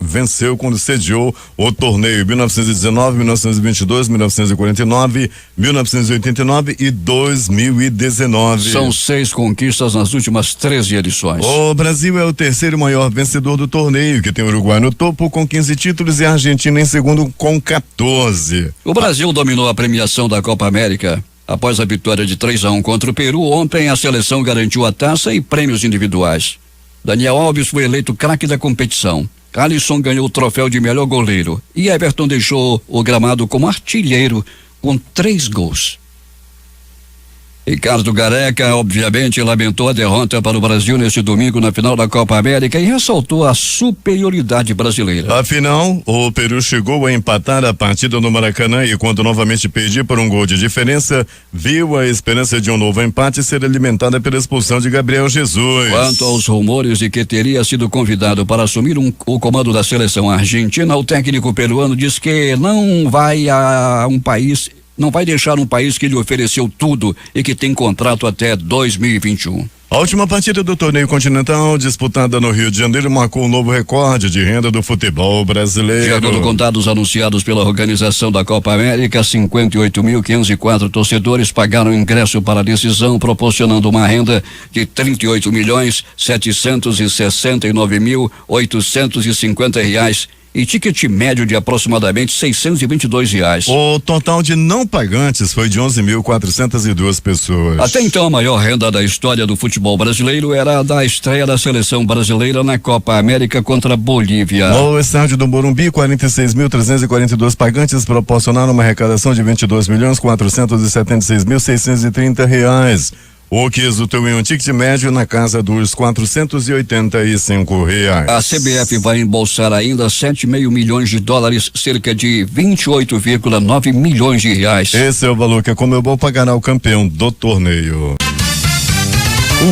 venceu quando sediou o torneio 1919, 1922, 1949, 1989 e 2019. São 6 conquistas nas últimas 13 edições. O Brasil é o terceiro maior vencedor do torneio, que tem o Uruguai no topo com 15 títulos e a Argentina em segundo com 14. O Brasil dominou a premiação da Copa América. Após a vitória de 3-1 contra o Peru, ontem a seleção garantiu a taça e prêmios individuais. Daniel Alves foi eleito craque da competição. Alisson ganhou o troféu de melhor goleiro. E Everton deixou o gramado como artilheiro com 3 gols. Ricardo Gareca, obviamente, lamentou a derrota para o Brasil neste domingo na final da Copa América e ressaltou a superioridade brasileira. Afinal, o Peru chegou a empatar a partida no Maracanã e, quando novamente perdia por um gol de diferença, viu a esperança de um novo empate ser alimentada pela expulsão de Gabriel Jesus. Quanto aos rumores de que teria sido convidado para assumir o comando da seleção argentina, o técnico peruano diz que não vai deixar um país que lhe ofereceu tudo e que tem contrato até 2021. A última partida do torneio continental, disputada no Rio de Janeiro, marcou um novo recorde de renda do futebol brasileiro. De acordo com dados anunciados pela organização da Copa América, 58.504 torcedores pagaram ingresso para a decisão, proporcionando uma renda de 38.769.850 reais. E ticket médio de aproximadamente R$622. O total de não pagantes foi de 11.402 pessoas. Até então, a maior renda da história do futebol brasileiro era a da estreia da seleção brasileira na Copa América contra a Bolívia. No estádio do Morumbi, 46.342 pagantes proporcionaram uma arrecadação de R$22.476.630. O que resultou em um ticket médio na casa dos R$485. A CBF vai embolsar ainda 7,5 milhões de dólares, cerca de 28,9 milhões de reais. Esse é o valor que a Conmebol pagará ao campeão do torneio.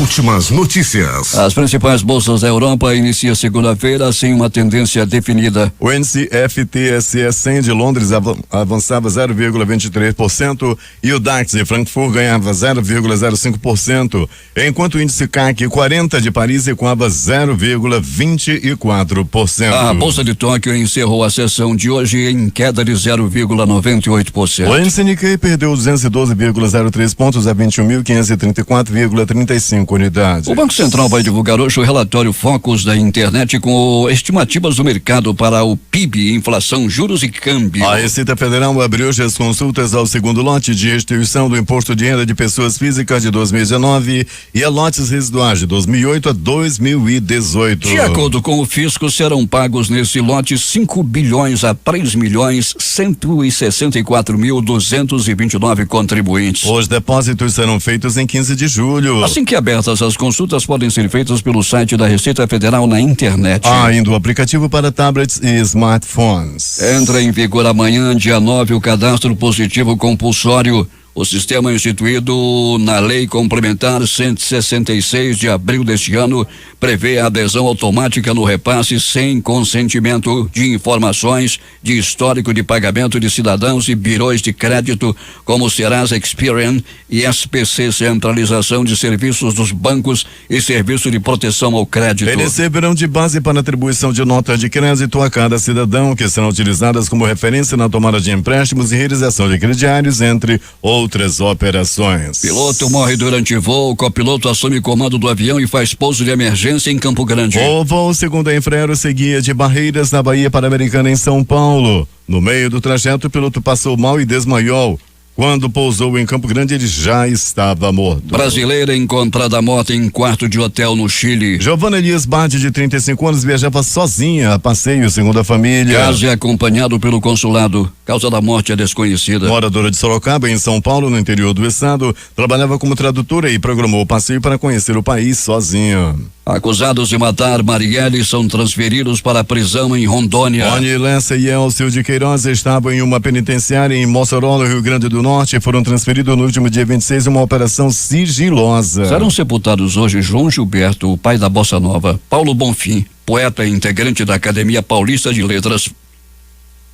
Últimas notícias. As principais bolsas da Europa iniciam segunda-feira sem uma tendência definida. O NCFTSE 100 de Londres avançava 0,23% e o DAX de Frankfurt ganhava 0,05%, enquanto o índice CAC 40 de Paris recuava 0,24%. A bolsa de Tóquio encerrou a sessão de hoje em queda de 0,98%. O índice Nikkei perdeu 212,03 pontos a 21.534,35 unidades. O Banco Central vai divulgar hoje o relatório Focus da internet com estimativas do mercado para o PIB, inflação, juros e câmbio. A Receita Federal abriu hoje as consultas ao segundo lote de restituição do imposto de renda de pessoas físicas de 2019 e a lotes residuais de 2008 a 2018. De acordo com o fisco, serão pagos nesse lote 5 bilhões a 3.164.229 contribuintes. Os depósitos serão feitos em 15 de julho. Assim que abertas, as consultas podem ser feitas pelo site da Receita Federal na internet. Ainda o aplicativo para tablets e smartphones. Entra em vigor amanhã, dia 9, o cadastro positivo compulsório. O sistema instituído na Lei Complementar 166 de abril deste ano prevê a adesão automática no repasse sem consentimento de informações de histórico de pagamento de cidadãos e birôs de crédito como Serasa Experian e SPC, centralização de serviços dos bancos e serviço de proteção ao crédito. Eles servirão de base para atribuição de notas de crédito a cada cidadão, que serão utilizadas como referência na tomada de empréstimos e realização de crediários, entre outras operações. Piloto morre durante voo, copiloto assume comando do avião e faz pouso de emergência em Campo Grande. O voo, segundo a Infraero, seguia de Barreiras na Bahia para Americana em São Paulo. No meio do trajeto, o piloto passou mal e desmaiou. Quando pousou em Campo Grande, ele já estava morto. Brasileira encontrada morta em quarto de hotel no Chile. Giovana Elias Bade, de 35 anos, viajava sozinha a passeio, segundo a família. Caso é acompanhado pelo consulado. Causa da morte é desconhecida. Moradora de Sorocaba, em São Paulo, no interior do estado, trabalhava como tradutora e programou o passeio para conhecer o país sozinha. Acusados de matar Marielle são transferidos para a prisão em Rondônia. Rony Lessa e Elcio de Queiroz estavam em uma penitenciária em Mossoró, no Rio Grande do Norte, e foram transferidos no último dia 26 em uma operação sigilosa. Serão sepultados hoje João Gilberto, o pai da Bossa Nova, Paulo Bonfim, poeta e integrante da Academia Paulista de Letras,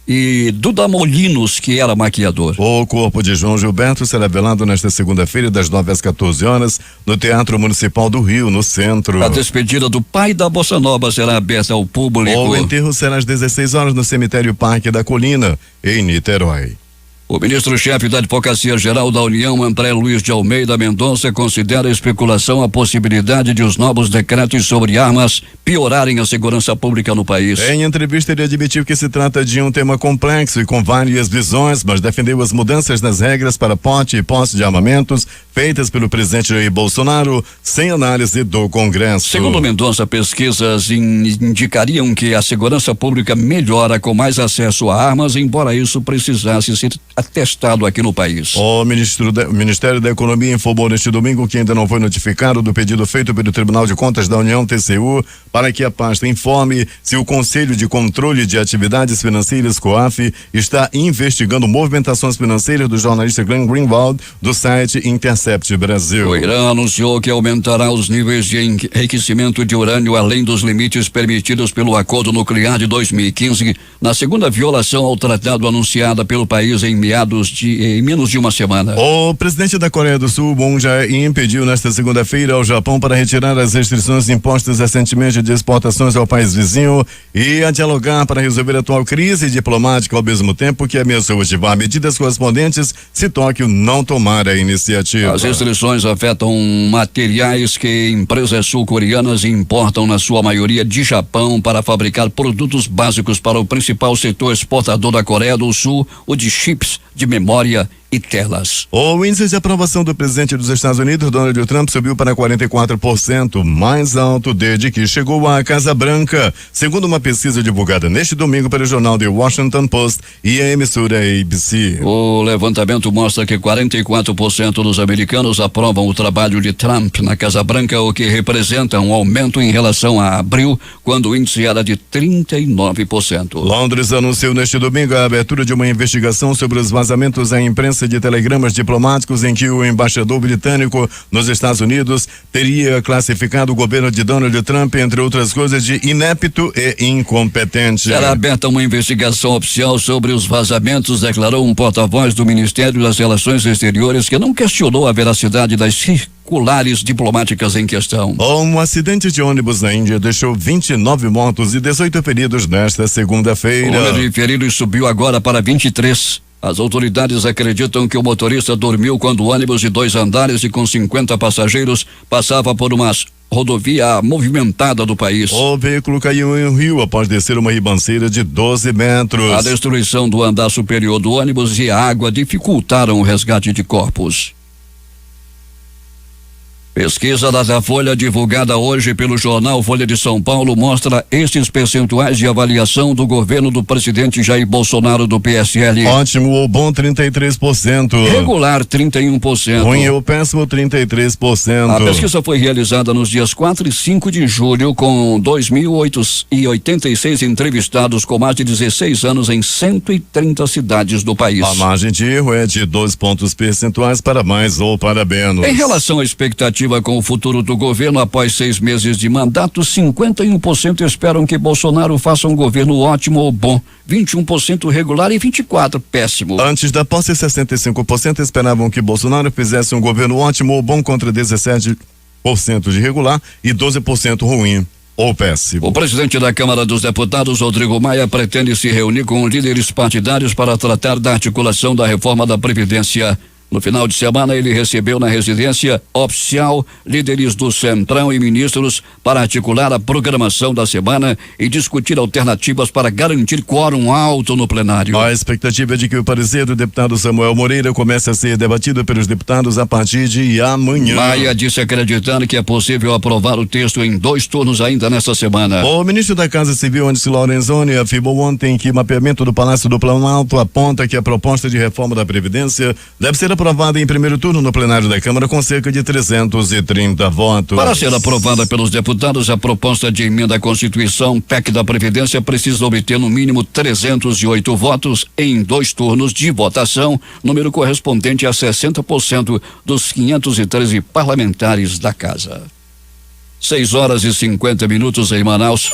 e Duda Molinos, que era maquiador. O corpo de João Gilberto será velado nesta segunda-feira, das 9 às 14 horas, no Teatro Municipal do Rio, no centro. A despedida do pai da Bossa Nova será aberta ao público. O enterro será às 16 horas no cemitério Parque da Colina, em Niterói. O ministro-chefe da Advocacia Geral da União, André Luiz de Almeida Mendonça, considera a especulação a possibilidade de os novos decretos sobre armas piorarem a segurança pública no país. Em entrevista, ele admitiu que se trata de um tema complexo e com várias visões, mas defendeu as mudanças nas regras para porte e posse de armamentos feitas pelo presidente Jair Bolsonaro, sem análise do Congresso. Segundo Mendonça, pesquisas indicariam que a segurança pública melhora com mais acesso a armas, embora isso precisasse ser atestado aqui no país. O Ministério da Economia informou neste domingo que ainda não foi notificado do pedido feito pelo Tribunal de Contas da União, TCU, para que a pasta informe se o Conselho de Controle de Atividades Financeiras, COAF, está investigando movimentações financeiras do jornalista Glenn Greenwald, do site Intercept Brasil. O Irã anunciou que aumentará os níveis de enriquecimento de urânio além dos limites permitidos pelo Acordo Nuclear de 2015, na segunda violação ao tratado anunciada pelo país em menos de uma semana. O presidente da Coreia do Sul, Moon Jae-in, pediu nesta segunda-feira ao Japão para retirar as restrições impostas recentemente de exportações ao país vizinho e a dialogar para resolver a atual crise diplomática, ao mesmo tempo que ameaçou ativar medidas correspondentes se Tóquio não tomar a iniciativa. As restrições afetam materiais que empresas sul-coreanas importam, na sua maioria de Japão, para fabricar produtos básicos para o principal setor exportador da Coreia do Sul, o de chips de memória e telas. O índice de aprovação do presidente dos Estados Unidos, Donald Trump, subiu para 44%, mais alto desde que chegou à Casa Branca, segundo uma pesquisa divulgada neste domingo pelo jornal The Washington Post e a emissora ABC. O levantamento mostra que 44% dos americanos aprovam o trabalho de Trump na Casa Branca, o que representa um aumento em relação a abril, quando o índice era de 39%. Londres anunciou neste domingo a abertura de uma investigação sobre os vazamentos à imprensa de telegramas diplomáticos em que o embaixador britânico nos Estados Unidos teria classificado o governo de Donald Trump, entre outras coisas, de inepto e incompetente. Será aberta uma investigação oficial sobre os vazamentos, declarou um porta-voz do Ministério das Relações Exteriores, que não questionou a veracidade das circulares diplomáticas em questão. Um acidente de ônibus na Índia deixou 29 mortos e 18 feridos nesta segunda-feira. O número de feridos subiu agora para 23. As autoridades acreditam que o motorista dormiu quando o ônibus de 2 andares e com 50 passageiros passava por uma rodovia movimentada do país. O veículo caiu em um rio após descer uma ribanceira de 12 metros. A destruição do andar superior do ônibus e a água dificultaram o resgate de corpos. Pesquisa da Datafolha divulgada hoje pelo jornal Folha de São Paulo mostra estes percentuais de avaliação do governo do presidente Jair Bolsonaro do PSL. Ótimo ou bom 33%. Regular 31%. Ruim ou péssimo 33%. A pesquisa foi realizada nos dias 4 e 5 de julho com 2.886 entrevistados com mais de 16 anos em 130 cidades do país. A margem de erro é de 2 pontos percentuais para mais ou para menos. Em relação à expectativa com o futuro do governo após 6 meses de mandato, 51% esperam que Bolsonaro faça um governo ótimo ou bom, 21% regular e 24% péssimo. Antes da posse, 65% esperavam que Bolsonaro fizesse um governo ótimo ou bom, contra 17% de regular e 12% ruim ou péssimo. O presidente da Câmara dos Deputados, Rodrigo Maia, pretende se reunir com líderes partidários para tratar da articulação da reforma da Previdência. No final de semana, ele recebeu na residência oficial líderes do Centrão e ministros para articular a programação da semana e discutir alternativas para garantir quórum alto no plenário. A expectativa é de que o parecer do deputado Samuel Moreira comece a ser debatido pelos deputados a partir de amanhã. Maia disse acreditando que é possível aprovar o texto em 2 turnos ainda nesta semana. O ministro da Casa Civil, Onyx Lorenzoni, afirmou ontem que o mapeamento do Palácio do Planalto aponta que a proposta de reforma da Previdência deve ser aprovada em primeiro turno no plenário da Câmara com cerca de 330 votos. Para ser aprovada pelos deputados, a proposta de emenda à Constituição PEC da Previdência precisa obter no mínimo 308 votos em 2 turnos de votação, número correspondente a 60% dos 513 parlamentares da casa. 6 horas e 50 minutos em Manaus.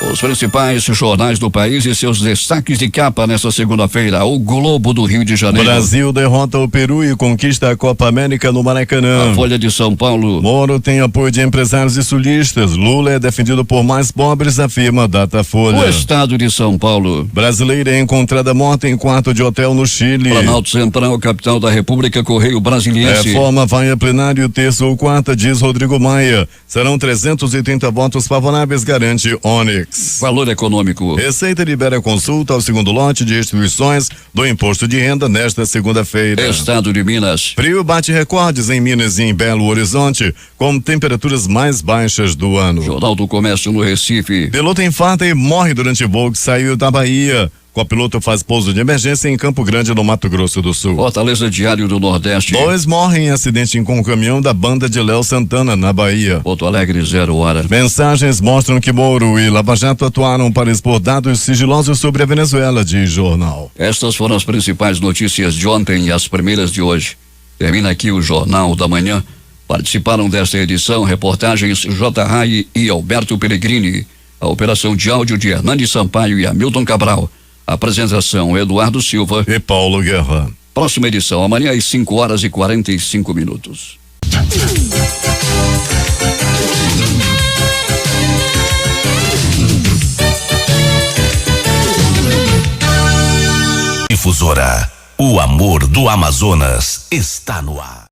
Os principais jornais do país e seus destaques de capa nesta segunda-feira. O Globo do Rio de Janeiro. Brasil derrota o Peru e conquista a Copa América no Maracanã. A Folha de São Paulo. Moro tem apoio de empresários e sulistas. Lula é defendido por mais pobres, afirma Datafolha. O Estado de São Paulo. Brasileira é encontrada morta em quarto de hotel no Chile. Planalto Central, capital da República, Correio Brasiliense. Reforma vai a plenário terça ou quarta, diz Rodrigo Maia. Serão 330 votos favoráveis, garante Onyx. Valor econômico. Receita libera consulta ao segundo lote de instituições do imposto de renda nesta segunda-feira. Estado de Minas. Frio bate recordes em Minas e em Belo Horizonte, com temperaturas mais baixas do ano. Jornal do Comércio no Recife. Piloto infarta e morre durante voo que saiu da Bahia. Copiloto faz pouso de emergência em Campo Grande, no Mato Grosso do Sul. Fortaleza Diário do Nordeste. 2 morrem em acidente com um caminhão da banda de Léo Santana, na Bahia. Porto Alegre, 0 hora. Mensagens mostram que Moro e Lava Jato atuaram para expor dados sigilosos sobre a Venezuela, diz jornal. Estas foram as principais notícias de ontem e as primeiras de hoje. Termina aqui o Jornal da Manhã. Participaram desta edição reportagens J. Rai e Alberto Pellegrini. A operação de áudio de Hernani Sampaio e Hamilton Cabral. Apresentação Eduardo Silva e Paulo Guerra. Próxima edição amanhã às 5 horas e 45 minutos. Difusora, o amor do Amazonas está no ar.